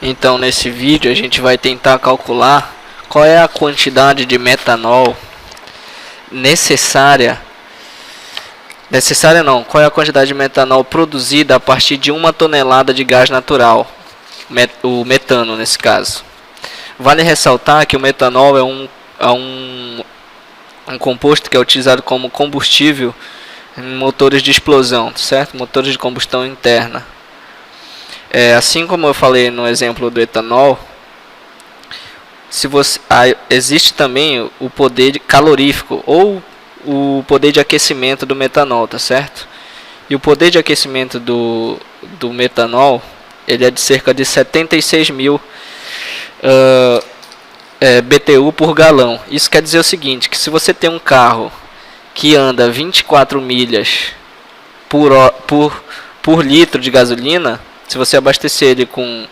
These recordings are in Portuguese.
Então, nesse vídeo a gente vai tentar calcular qual é a quantidade de metanol qual é a quantidade de metanol produzida a partir de 1 tonelada de gás natural, o metano nesse caso. Vale ressaltar que o metanol é um composto que é utilizado como combustível em motores de explosão, certo? Motores de combustão interna. Assim como eu falei no exemplo do etanol, existe também o poder calorífico ou o poder de aquecimento do metanol, tá certo? E o poder de aquecimento do metanol, ele é de cerca de 76.000 BTU por galão. Isso quer dizer o seguinte, que se você tem um carro que anda 24 milhas por litro de gasolina, se você abastecer ele com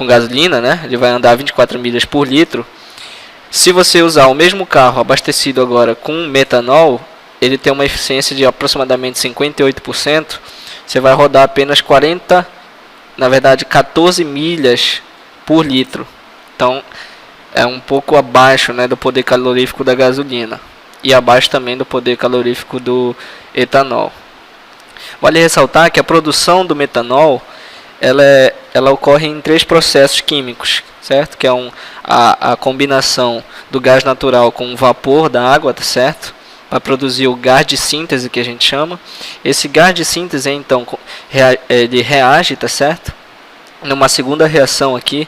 gasolina, né, ele vai andar 24 milhas por litro. Se você usar o mesmo carro abastecido agora com metanol, ele tem uma eficiência de aproximadamente 58%. Você vai rodar apenas 14 milhas por litro. Então, é um pouco abaixo, né, do poder calorífico da gasolina. E abaixo também do poder calorífico do etanol. Vale ressaltar que a produção do metanol ela ocorre em 3 processos químicos, certo? Que é a combinação do gás natural com o vapor da água, tá certo? Para produzir o gás de síntese, que a gente chama. Esse gás de síntese, então, ele reage, tá certo? Numa segunda reação aqui,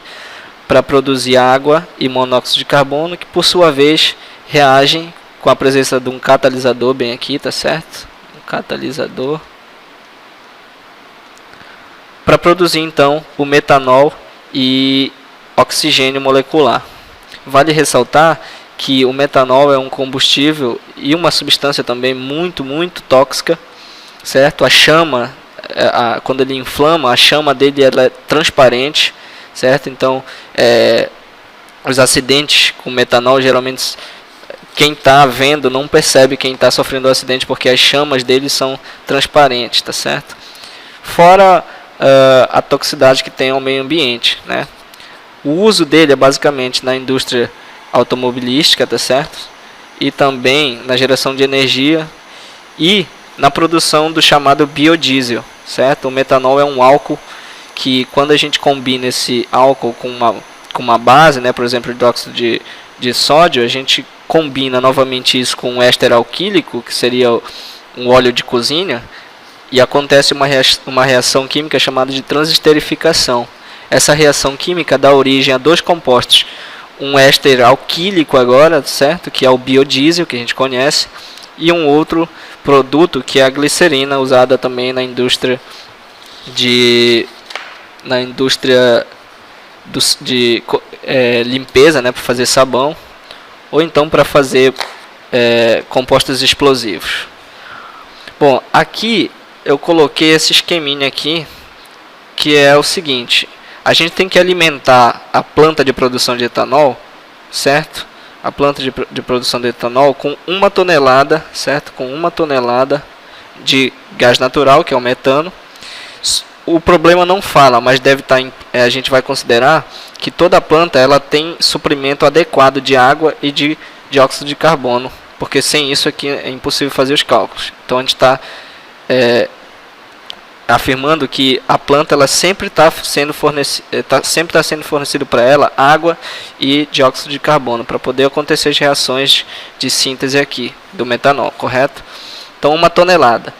para produzir água e monóxido de carbono, que por sua vez reagem com a presença de um catalisador bem aqui, tá certo? Um catalisador. Para produzir então o metanol e oxigênio molecular. Vale ressaltar que o metanol é um combustível e uma substância também muito tóxica, certo? A chama, quando ele inflama, a chama dele ela é transparente, certo? Então, os acidentes com metanol, geralmente quem está vendo não percebe quem está sofrendo o acidente, porque as chamas dele são transparentes, tá certo? Fora a toxicidade que tem ao meio ambiente, né? O uso dele é basicamente na indústria automobilística, tá certo? E também na geração de energia e na produção do chamado biodiesel, certo? O metanol é um álcool que, quando a gente combina esse álcool com uma base, né, por exemplo, hidróxido de sódio, a gente combina novamente isso com um éster alquílico, que seria um óleo de cozinha, e acontece uma reação química chamada de transesterificação. Essa reação química dá origem a 2 compostos, um éster alquílico agora, certo? Que é o biodiesel, que a gente conhece, e um outro produto que é a glicerina, usada também na indústria de limpeza, né, para fazer sabão, ou então para fazer compostos explosivos. Bom, aqui eu coloquei esse esqueminha aqui, que é o seguinte: a gente tem que alimentar a planta de produção de etanol, certo? A planta de produção de etanol com 1 tonelada, certo? Com 1 tonelada de gás natural, que é o metano. O problema não fala, mas deve estar a gente vai considerar que toda planta ela tem suprimento adequado de água e de dióxido de carbono, porque sem isso aqui é impossível fazer os cálculos. Então a gente está afirmando que a planta ela sempre está sendo fornecido para ela água e dióxido de carbono para poder acontecer as reações de síntese aqui do metanol, correto? Então 1 tonelada.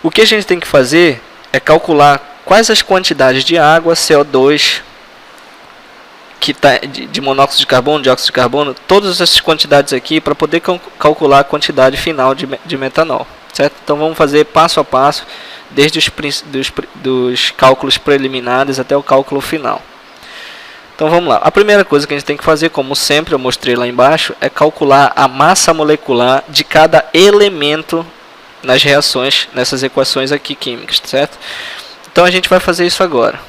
O que a gente tem que fazer é calcular quais as quantidades de água, CO2, de monóxido de carbono, dióxido de carbono, todas essas quantidades aqui para poder calcular a quantidade final de metanol, certo? Então vamos fazer passo a passo, desde dos cálculos preliminares até o cálculo final. Então vamos lá. A primeira coisa que a gente tem que fazer, como sempre eu mostrei lá embaixo, é calcular a massa molecular de cada elemento nas reações, nessas equações aqui químicas, certo? Então a gente vai fazer isso agora.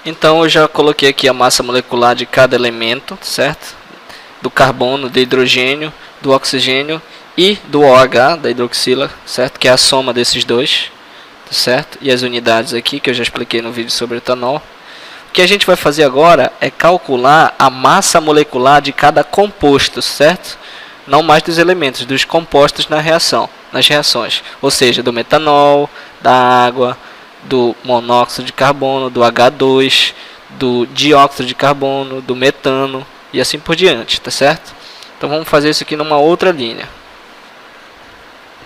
Então eu já coloquei aqui a massa molecular de cada elemento, certo? Do carbono, do hidrogênio, do oxigênio e do OH, da hidroxila, certo? Que é a soma desses dois, certo? E as unidades aqui, que eu já expliquei no vídeo sobre etanol. O que a gente vai fazer agora é calcular a massa molecular de cada composto, certo? Não mais dos elementos, dos compostos na reação, nas reações. Ou seja, do metanol, da água, do monóxido de carbono, do H2, do dióxido de carbono, do metano e assim por diante, tá certo? Então vamos fazer isso aqui numa outra linha.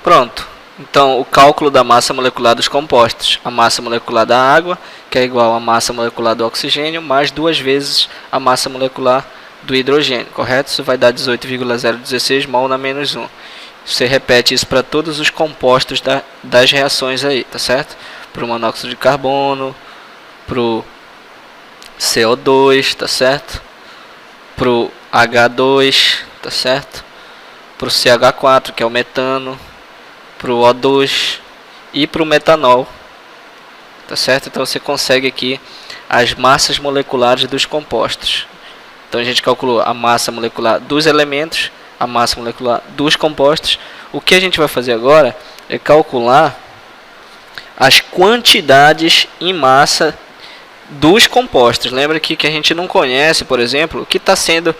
Pronto. Então o cálculo da massa molecular dos compostos, a massa molecular da água, que é igual à massa molecular do oxigênio, mais 2 vezes a massa molecular do hidrogênio, correto? Isso vai dar 18,016 mol na menos 1. Você repete isso para todos os compostos das reações aí, tá certo? Para o monóxido de carbono, para o CO2, tá certo? Para o H2, tá certo? Para o CH4, que é o metano, para o O2 e para o metanol, tá certo? Então você consegue aqui as massas moleculares dos compostos. Então a gente calculou a massa molecular dos elementos, a massa molecular dos compostos. O que a gente vai fazer agora é calcular as quantidades em massa dos compostos. Lembra que a gente não conhece, por exemplo, o que está sendo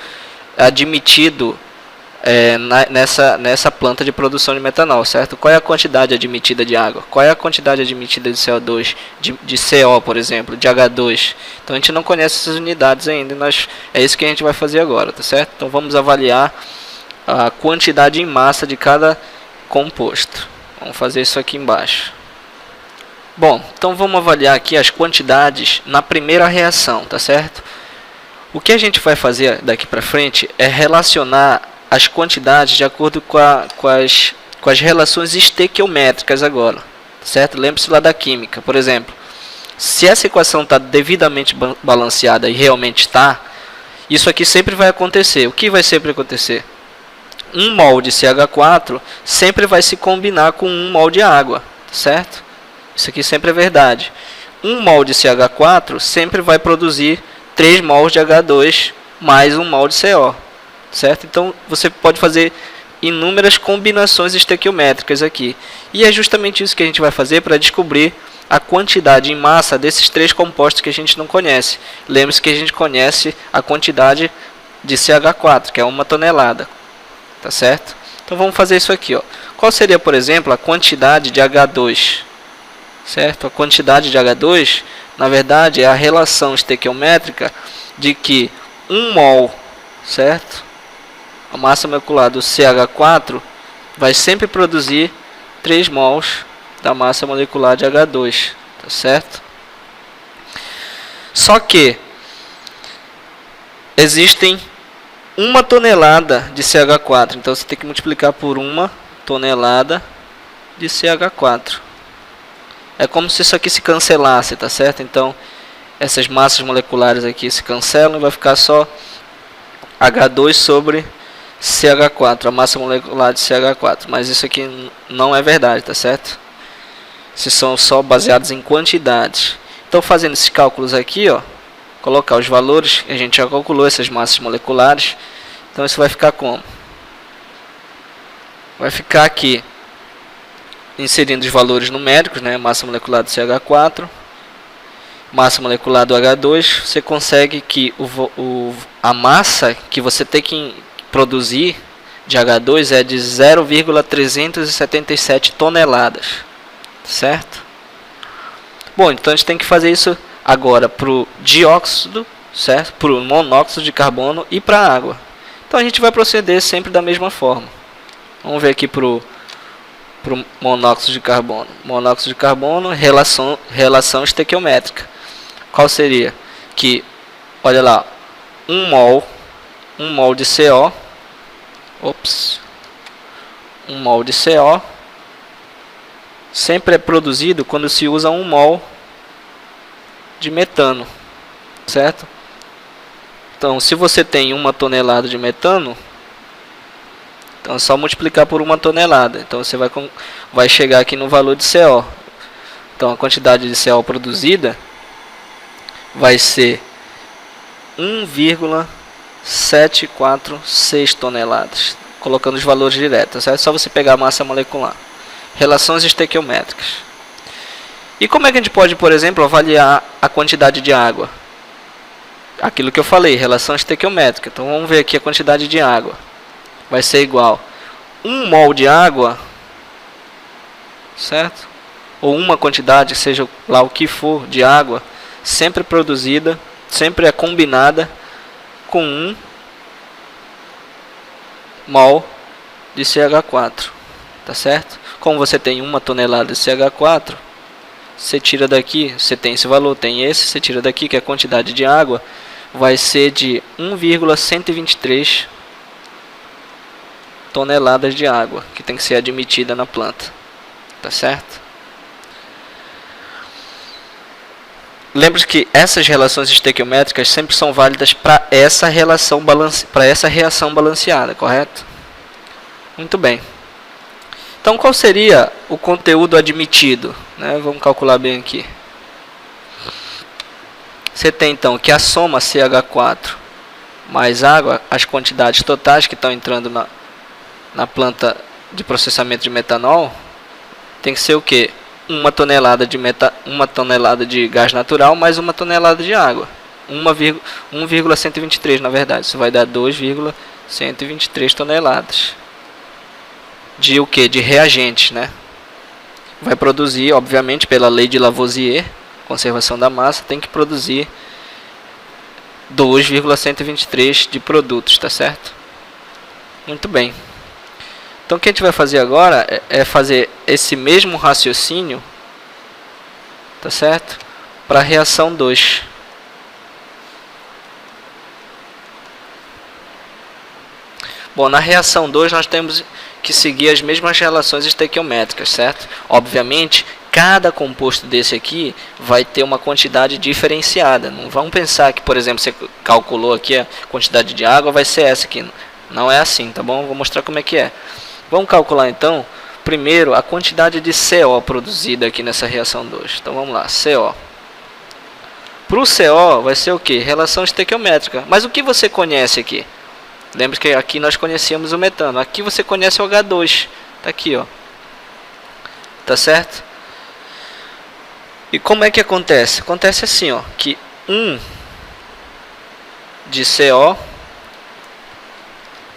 admitido nessa planta de produção de metanol, certo? Qual é a quantidade admitida de água? Qual é a quantidade admitida de CO2, de CO, por exemplo, de H2? Então a gente não conhece essas unidades ainda, é isso que a gente vai fazer agora, tá certo? Então vamos avaliar a quantidade em massa de cada composto. Vamos fazer isso aqui embaixo. Bom, então vamos avaliar aqui as quantidades na primeira reação, tá certo? O que a gente vai fazer daqui para frente é relacionar as quantidades de acordo com as relações estequiométricas agora, certo? Lembre-se lá da química, por exemplo. Se essa equação está devidamente balanceada e realmente está, isso aqui sempre vai acontecer. O que vai sempre acontecer? 1 mol de CH4 sempre vai se combinar com 1 mol de água, certo? Isso aqui sempre é verdade. 1 mol de CH4 sempre vai produzir 3 mols de H2 mais 1 mol de CO, certo? Então você pode fazer inúmeras combinações estequiométricas aqui. E é justamente isso que a gente vai fazer para descobrir a quantidade em massa desses 3 compostos que a gente não conhece. Lembre-se que a gente conhece a quantidade de CH4, que é 1 tonelada, tá certo? Então vamos fazer isso aqui, ó. Qual seria, por exemplo, a quantidade de H2? Certo? A quantidade de H2, na verdade, é a relação estequiométrica de que 1 mol, certo? A massa molecular do CH4 vai sempre produzir 3 mols da massa molecular de H2, tá certo? Só que existem 1 tonelada de CH4, então você tem que multiplicar por 1 tonelada de CH4. É como se isso aqui se cancelasse, tá certo? Então, essas massas moleculares aqui se cancelam e vai ficar só H2 sobre CH4, a massa molecular de CH4. Mas isso aqui não é verdade, tá certo? Esses são só baseados em quantidades. Então, fazendo esses cálculos aqui, ó, colocar os valores, a gente já calculou essas massas moleculares. Então, isso vai ficar como? Vai ficar aqui, inserindo os valores numéricos, né? Massa molecular do CH4, massa molecular do H2, você consegue que a massa que você tem que produzir de H2 é de 0,377 toneladas, certo? Bom, então a gente tem que fazer isso agora para o dióxido, certo? Para o monóxido de carbono e para a água. Então a gente vai proceder sempre da mesma forma. Vamos ver aqui para o monóxido de carbono. Monóxido de carbono, relação estequiométrica. Qual seria? Que, olha lá, 1 mol de CO, 1 mol de CO sempre é produzido quando se usa 1 mol de metano, certo? Então, se você tem 1 tonelada de metano, então é só multiplicar por 1 tonelada. Então você vai chegar aqui no valor de CO. Então a quantidade de CO produzida vai ser 1,746 toneladas. Colocando os valores diretos, certo? É só você pegar a massa molecular. Relações estequiométricas. E como é que a gente pode, por exemplo, avaliar a quantidade de água? Aquilo que eu falei, relação estequiométrica. Então vamos ver aqui a quantidade de água. Vai ser igual 1 mol de água, certo? Ou uma quantidade, seja lá o que for, de água, sempre produzida, sempre é combinada com 1 mol de CH4, tá certo? Como você tem 1 tonelada de CH4, você tira daqui, você tem esse valor, tem esse, você tira daqui, que é a quantidade de água, vai ser de 1,123 toneladas de água que tem que ser admitida na planta, tá certo? Lembre-se que essas relações estequiométricas sempre são válidas para essa reação balanceada, correto? Muito bem. Então, qual seria o conteúdo admitido? Vamos calcular bem aqui. Você tem, então, que a soma CH4 mais água, as quantidades totais que estão entrando na planta de processamento de metanol, tem que ser o quê? 1 tonelada de gás natural mais 1 tonelada de água. 1,123, na verdade. Isso vai dar 2,123 toneladas. De o que? De reagente, né? Vai produzir, obviamente, pela lei de Lavoisier, conservação da massa, tem que produzir 2,123 de produtos, tá certo? Muito bem. Então, o que a gente vai fazer agora é fazer esse mesmo raciocínio, tá certo? Para a reação 2. Bom, na reação 2 nós temos que seguir as mesmas relações estequiométricas, certo? Obviamente, cada composto desse aqui vai ter uma quantidade diferenciada. Não vamos pensar que, por exemplo, você calculou aqui a quantidade de água, vai ser essa aqui. Não é assim, tá bom? Vou mostrar como é que é. Vamos calcular então, primeiro, a quantidade de CO produzida aqui nessa reação 2. Então vamos lá, CO. Para o CO vai ser o que? Relação estequiométrica. Mas o que você conhece aqui? Lembre que aqui nós conhecíamos o metano. Aqui você conhece o H2. Está aqui, ó. Tá certo? E como é que acontece? Acontece assim, ó, que 1 de CO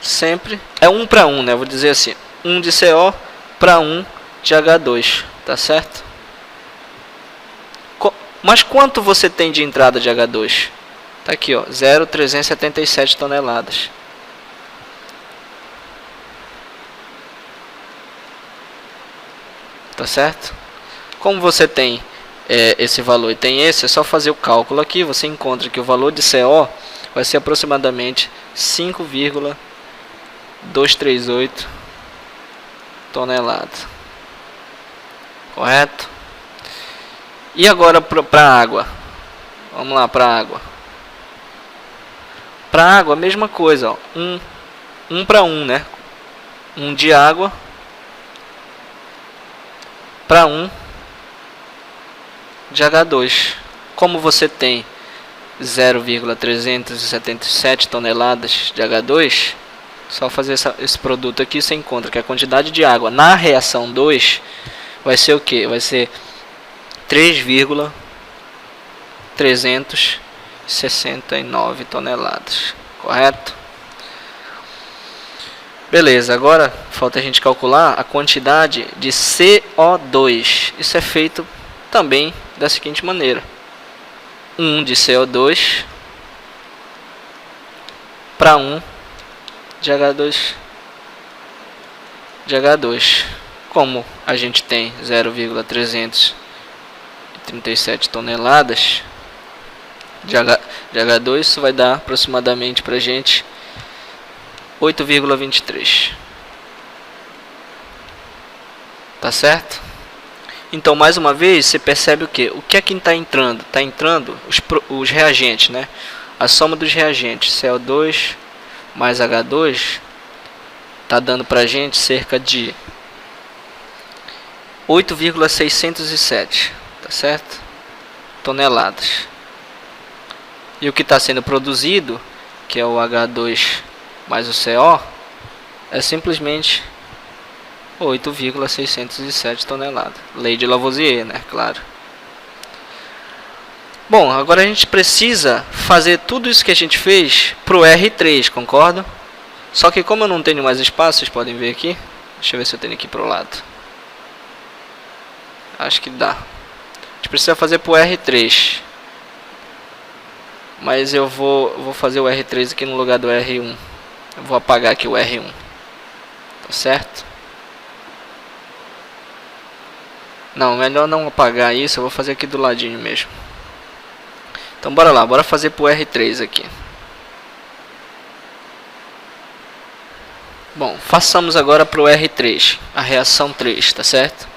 sempre é 1 para 1, né? Vou dizer assim, 1 de CO para 1 de H2, tá certo? Mas quanto você tem de entrada de H2? Tá aqui, ó, 0,377 toneladas. Tá certo? Como você tem esse valor e tem esse, é só fazer o cálculo aqui, você encontra que o valor de CO vai ser aproximadamente 5,238 toneladas. Correto? E agora para a água. Vamos lá para a água. Para a água, a mesma coisa. Ó. 1 para 1, né? 1 de água para 1 de H2. Como você tem 0,377 toneladas de H2, só fazer esse produto aqui, você encontra que a quantidade de água na reação 2 vai ser o que? Vai ser 3,369 toneladas. Correto? Beleza, agora falta a gente calcular a quantidade de CO2. Isso é feito também da seguinte maneira: 1 de CO2 para 1 de H2. Como a gente tem 0,337 toneladas de H2, isso vai dar aproximadamente para a gente 8,23. Tá certo? Então, mais uma vez, você percebe o que? O que é que está entrando? Está entrando os reagentes, né? A soma dos reagentes, CO2 mais H2, está dando para a gente cerca de 8,607, tá certo? Toneladas. E o que está sendo produzido, que é o H2 mais o CO, é simplesmente 8,607 toneladas. Lei de Lavoisier, né? Claro. Bom, agora a gente precisa fazer tudo isso que a gente fez para o R3, concorda? Só que como eu não tenho mais espaço, vocês podem ver aqui. Deixa eu ver se eu tenho aqui para o lado. Acho que dá. A gente precisa fazer para o R3. Mas eu vou fazer o R3 aqui no lugar do R1. Eu vou apagar aqui o R1. Tá certo? Não, melhor não apagar isso. Eu vou fazer aqui do ladinho mesmo. Então bora lá, bora fazer para o R3 aqui. Bom, façamos agora para o R3, a reação 3, tá certo?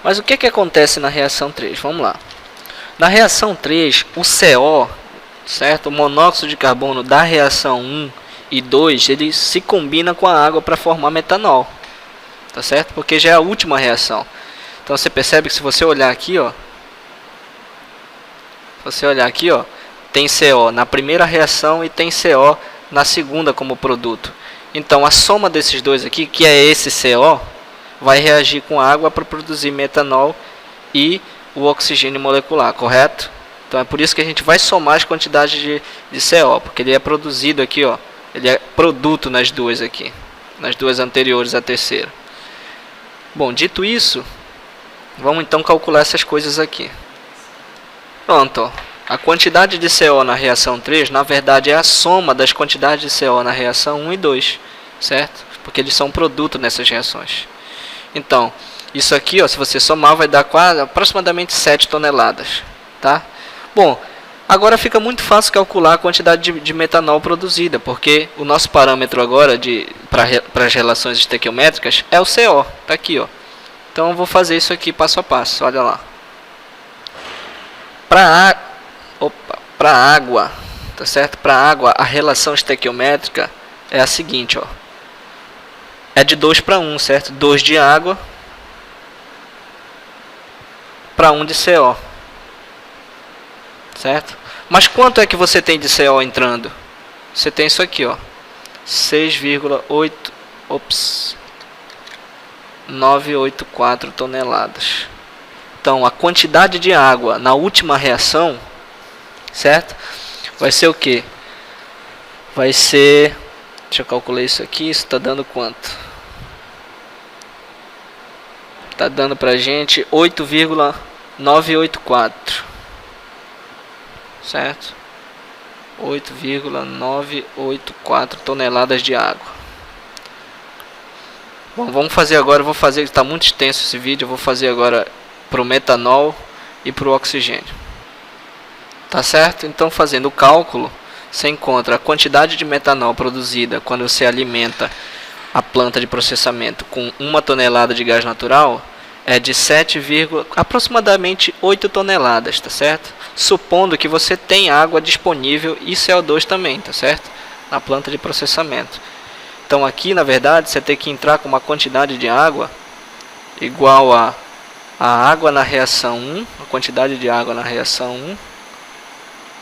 Mas o que acontece na reação 3? Vamos lá. Na reação 3, o CO, certo? O monóxido de carbono da reação 1 e 2, ele se combina com a água para formar metanol, tá certo? Porque já é a última reação. Então você percebe que se você olhar aqui, ó, tem CO na primeira reação e tem CO na segunda como produto. Então a soma desses dois aqui, que é esse CO, vai reagir com água para produzir metanol e o oxigênio molecular, correto? Então é por isso que a gente vai somar as quantidades de CO, porque ele é produzido aqui, ó, ele é produto nas duas aqui, nas duas anteriores à terceira. Bom, dito isso, vamos então calcular essas coisas aqui. Pronto, ó. A quantidade de CO na reação 3, na verdade, é a soma das quantidades de CO na reação 1 e 2, certo? Porque eles são produto nessas reações. Então, isso aqui, ó, se você somar, vai dar aproximadamente 7 toneladas, tá? Bom, agora fica muito fácil calcular a quantidade de metanol produzida, porque o nosso parâmetro agora para as relações estequiométricas é o CO, tá aqui, ó. Então, eu vou fazer isso aqui passo a passo, olha lá. Para água, tá certo? Para água, a relação estequiométrica é a seguinte, ó. É de 2 para 1, certo? 2 de água para 1 de CO. Certo? Mas quanto é que você tem de CO entrando? Você tem isso aqui, ó. 984 toneladas. Então, a quantidade de água na última reação, certo? Vai ser o quê? Vai ser... Deixa eu calcular isso aqui. Isso está dando quanto? Está dando pra gente 8,984. Certo? 8,984 toneladas de água. Bom, vamos fazer agora. Eu vou fazer, está muito extenso esse vídeo. Eu vou fazer agora para o metanol e para o oxigênio. Tá certo? Então, fazendo o cálculo, você encontra a quantidade de metanol produzida quando você alimenta a planta de processamento com 1 tonelada de gás natural é de aproximadamente 8 toneladas, tá certo? Supondo que você tem água disponível e CO2 também, tá certo? Na planta de processamento. Então aqui, na verdade, você tem que entrar com uma quantidade de água igual a água na reação 1, a quantidade de água na reação 1,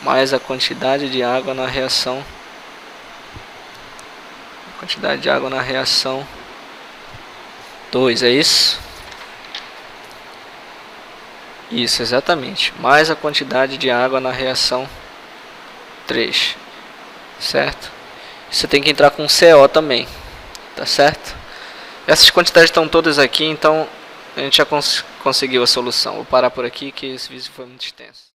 mais a quantidade de água na reação 2, é isso? Isso, exatamente. Mais a quantidade de água na reação 3, certo? Você tem que entrar com CO também, tá certo? Essas quantidades estão todas aqui, então a gente já conseguiu a solução. Vou parar por aqui que esse vídeo foi muito extenso.